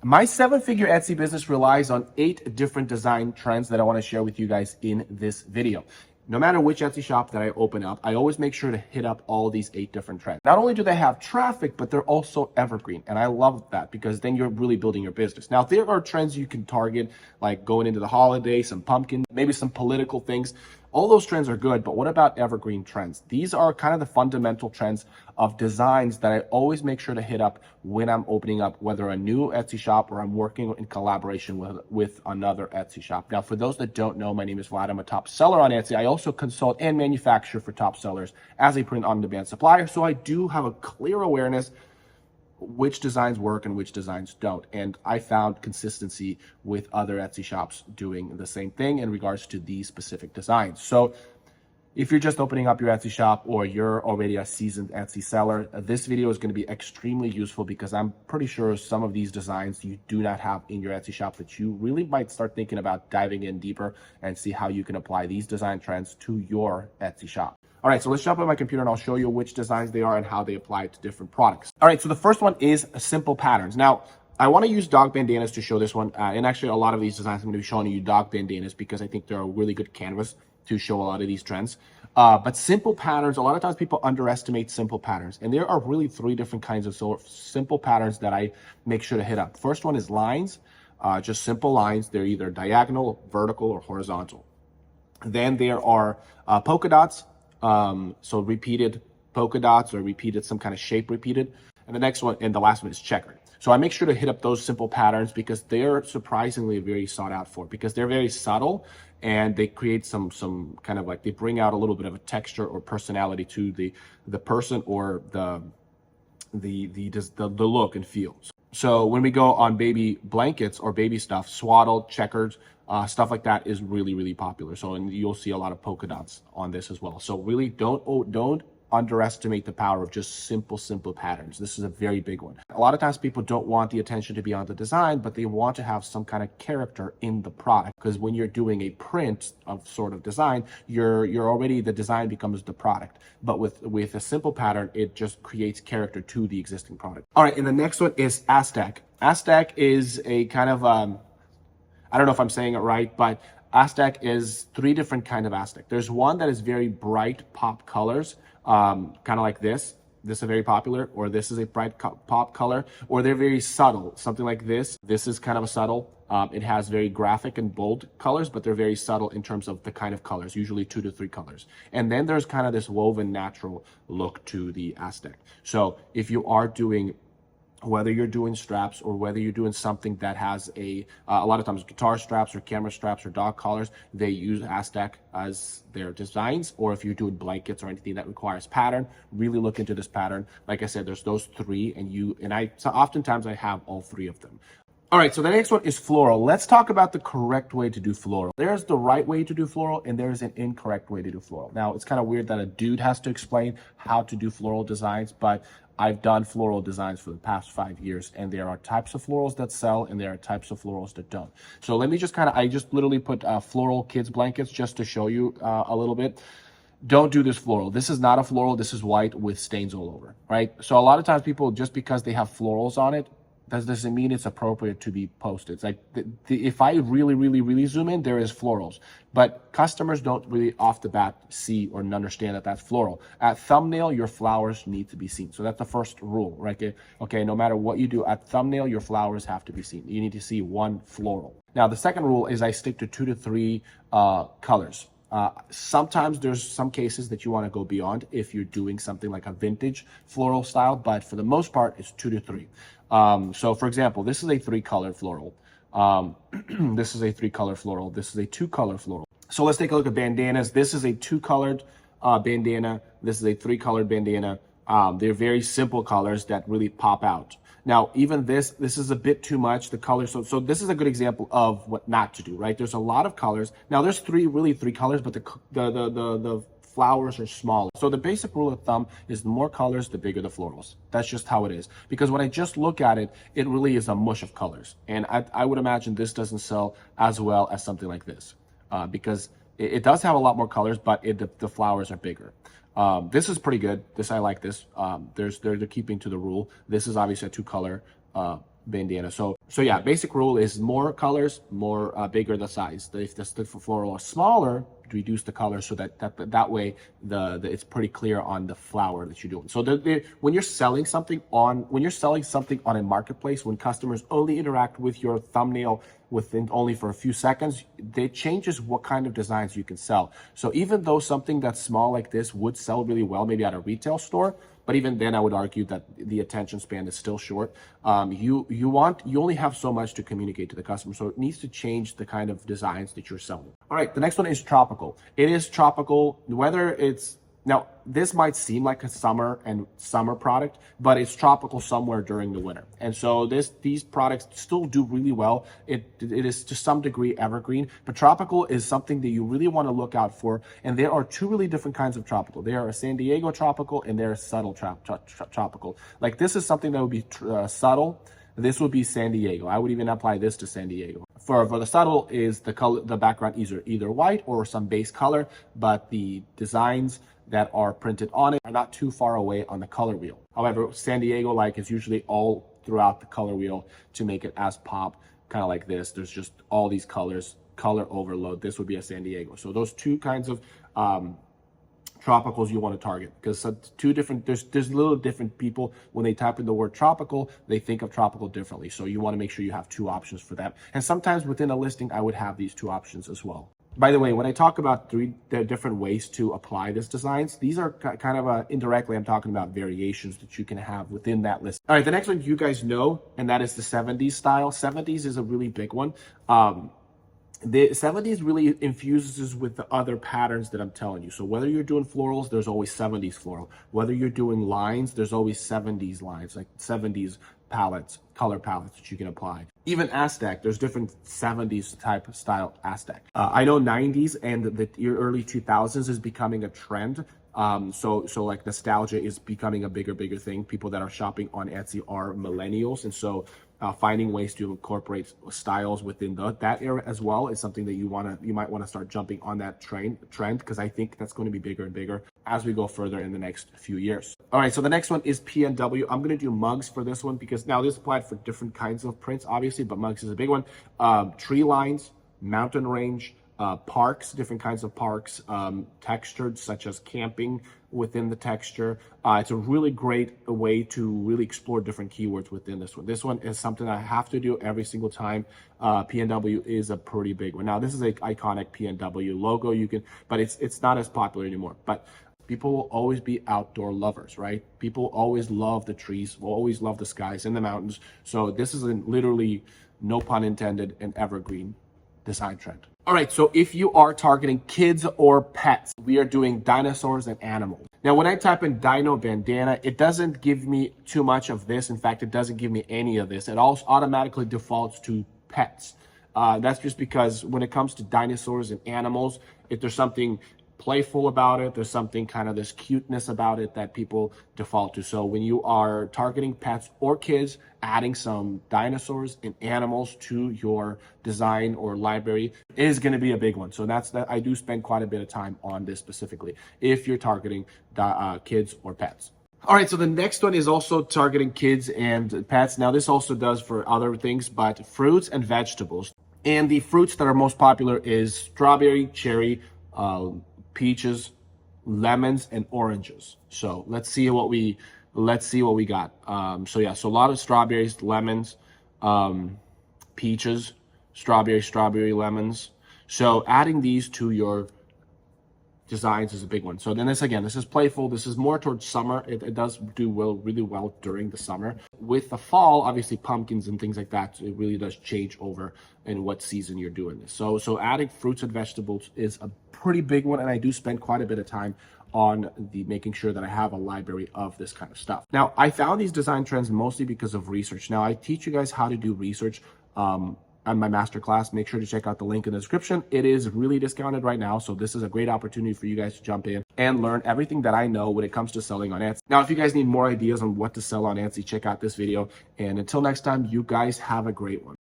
My seven-figure Etsy business relies on 8 different design trends that I want to share with you guys in this video. No matter which Etsy shop that I open up, I always make sure to hit up all these 8 different trends. Not only do they have traffic, but they're also evergreen. And I love that because then you're really building your business. Now, there are trends you can target, like going into the holiday, some pumpkin, maybe some political things. All those trends are good, but what about evergreen trends? These are kind of the fundamental trends of designs that I always make sure to hit up when I'm opening up, whether a new Etsy shop or I'm working in collaboration with another Etsy shop. Now, for those that don't know, my name is Vlad. I'm a top seller on Etsy. I also consult and manufacture for top sellers as a print-on-demand supplier. So I do have a clear awareness which designs work and which designs don't. And I found consistency with other Etsy shops doing the same thing in regards to these specific designs. So if you're just opening up your Etsy shop or you're already a seasoned Etsy seller, this video is going to be extremely useful because I'm pretty sure some of these designs you do not have in your Etsy shop that you really might start thinking about diving in deeper and see how you can apply these design trends to your Etsy shop. All right, so let's jump on my computer and I'll show you which designs they are and how they apply to different products. All right, so the first one is simple patterns. Now, I want to use dog bandanas to show this one. And actually, a lot of these designs, I'm going to be showing you dog bandanas because I think they're a really good canvas to show a lot of these trends. But simple patterns, a lot of times people underestimate simple patterns. And there are really 3 different kinds of simple patterns that I make sure to hit up. First one is lines, just simple lines. They're either diagonal, vertical, or horizontal. Then there are polka dots. So repeated polka dots or repeated, some kind of shape repeated. And the next one, and the last one is checkered. So I make sure to hit up those simple patterns because they're surprisingly very sought out for, because they're very subtle and they create some kind of like, they bring out a little bit of a texture or personality to the person or the look and feel. So when we go on baby blankets or baby stuff, swaddled, checkered, stuff like that is really, really popular. So, and you'll see a lot of polka dots on this as well. So really don't underestimate the power of just simple patterns. This is a very big one. A lot of times people don't want the attention to be on the design, but they want to have some kind of character in the product. Because when you're doing a print of sort of design, you're already, the design becomes the product. But with a simple pattern, it just creates character to the existing product. All right, and the next one is Aztec. Aztec is a kind of, I don't know if I'm saying it right, but Aztec is 3 different kinds of Aztec. There's one that is very bright pop colors, kind of like this. This is very popular, or this is a bright pop color, or they're very subtle, something like this. This is kind of a subtle. It has very graphic and bold colors, but they're very subtle in terms of the kind of colors, usually 2 to 3 colors. And then there's kind of this woven natural look to the Aztec. So if you are doing, whether you're doing straps or whether you're doing something that has a lot of times guitar straps or camera straps or dog collars, they use Aztec as their designs. Or if you're doing blankets or anything that requires pattern, really look into this pattern. Like I said, there's those 3, so oftentimes I have all 3 of them. All right, so the next one is floral. Let's talk about the correct way to do floral. There's the right way to do floral and there's an incorrect way to do floral. Now, it's kind of weird that a dude has to explain how to do floral designs, but I've done floral designs for the past 5 years, and there are types of florals that sell and there are types of florals that don't. So let me just I just literally put floral kids blankets just to show you a little bit. Don't do this floral. This is not a floral. This is white with stains all over, right? So a lot of times people, just because they have florals on it, that doesn't mean it's appropriate to be posted. It's like if I really zoom in, there is florals, but customers don't really off the bat see or understand that that's floral. At thumbnail, your flowers need to be seen. So that's the first rule, right? Okay, no matter what you do at thumbnail, your flowers have to be seen. You need to see 1 floral. Now, the second rule is I stick to 2 to 3 colors. Sometimes there's some cases that you want to go beyond if you're doing something like a vintage floral style, but for the most part, it's 2 to 3. So for example, this is a 3-color floral. This is a 3-color floral. This is a 2-color floral. So let's take a look at bandanas. This is a 2-colored bandana. This is a 3-colored bandana. They're very simple colors that really pop out. Now, even this is a bit too much, the color. So this is a good example of what not to do, right? There's a lot of colors. Now, there's 3 colors, but the flowers are smaller. So the basic rule of thumb is the more colors, the bigger the florals. That's just how it is. Because when I just look at it, it really is a mush of colors. And I would imagine this doesn't sell as well as something like this because it does have a lot more colors, but the flowers are bigger. This is pretty good. I like this. They're keeping to the rule. This is obviously a 2-color bandana. So yeah, basic rule is more colors, more bigger the size. If the floral is smaller, reduce the color so that way it's pretty clear on the flower that you're doing. So when you're selling something on a marketplace, when customers only interact with your thumbnail within only for a few seconds, it changes what kind of designs you can sell. So even though something that's small like this would sell really well, maybe at a retail store, but even then I would argue that the attention span is still short. You only have so much to communicate to the customer, so it needs to change the kind of designs that you're selling. All right, the next one is tropical. It is tropical, whether it's, now this might seem like a summer product, but it's tropical somewhere during the winter. And so these products still do really well. It is to some degree evergreen, but tropical is something that you really want to look out for. And there are two really different kinds of tropical. There are a San Diego tropical and there are subtle tropical. Like this is something that would be subtle. This would be San Diego. I would even apply this to San Diego. For the subtle is the color, the background either white or some base color, but the designs that are printed on it are not too far away on the color wheel. However, San Diego like is usually all throughout the color wheel to make it as pop, kind of like this. There's just all these colors, color overload. This would be a San Diego. So those two kinds of tropicals you want to target, because there's little different people when they type in the word tropical, they think of tropical differently. So you want to make sure you have two options for that. And sometimes within a listing, I would have these two options as well. By the way, when I talk about the different ways to apply these designs, these are kind of indirectly, I'm talking about variations that you can have within that list. All right, the next one you guys know, and that is the 70s style. 70s is a really big one. The 70s really infuses with the other patterns that I'm telling you. So whether you're doing florals, there's always 70s floral. Whether you're doing lines, there's always 70s lines, like 70s palettes, color palettes that you can apply. Even Aztec, there's different 70s type of style Aztec. I know 90s and the early 2000s is becoming a trend. So like nostalgia is becoming a bigger thing. People that are shopping on Etsy are millennials, and so finding ways to incorporate styles within that era as well is something that you might want to start jumping on that trend, because I think that's going to be bigger and bigger as we go further in the next few years. All right, so the next one is PNW. I'm going to do mugs for this one because now this applied for different kinds of prints, obviously, but mugs is a big one. Tree lines, mountain range, parks, different kinds of parks, textured such as camping within the texture. It's a really great way to really explore different keywords within this one. This one is something I have to do every single time. PNW is a pretty big one. Now this is an iconic PNW logo, but it's not as popular anymore. But people will always be outdoor lovers, right? People always love the trees, will always love the skies and the mountains. So this is literally, no pun intended, an evergreen design trend. All right, so if you are targeting kids or pets, we are doing dinosaurs and animals. Now, when I type in dino bandana, it doesn't give me too much of this. In fact, it doesn't give me any of this. It also automatically defaults to pets. That's just because when it comes to dinosaurs and animals, if there's something playful about it, there's something kind of this cuteness about it that people default to. So when you are targeting pets or kids, adding some dinosaurs and animals to your design or library is going to be a big one. So that I do spend quite a bit of time on this specifically if you're targeting kids or pets. All right, so the next one is also targeting kids and pets. Now this also does for other things, but fruits and vegetables. And the fruits that are most popular is strawberry, cherry, peaches, lemons, and oranges. So let's see what we got. So a lot of strawberries, lemons, peaches, strawberry, lemons. So adding these to your designs is a big one. So then this is playful. This is more towards summer. It does do really well during the summer. With the fall, obviously pumpkins and things like that, it really does change over in what season you're doing this. So adding fruits and vegetables is a pretty big one, and I do spend quite a bit of time on making sure that I have a library of this kind of stuff. Now, I found these design trends mostly because of research. Now, I teach you guys how to do research on my masterclass. Make sure to check out the link in the description. It is really discounted right now, so this is a great opportunity for you guys to jump in and learn everything that I know when it comes to selling on Etsy. Now, if you guys need more ideas on what to sell on Etsy, check out this video. And until next time, you guys have a great one.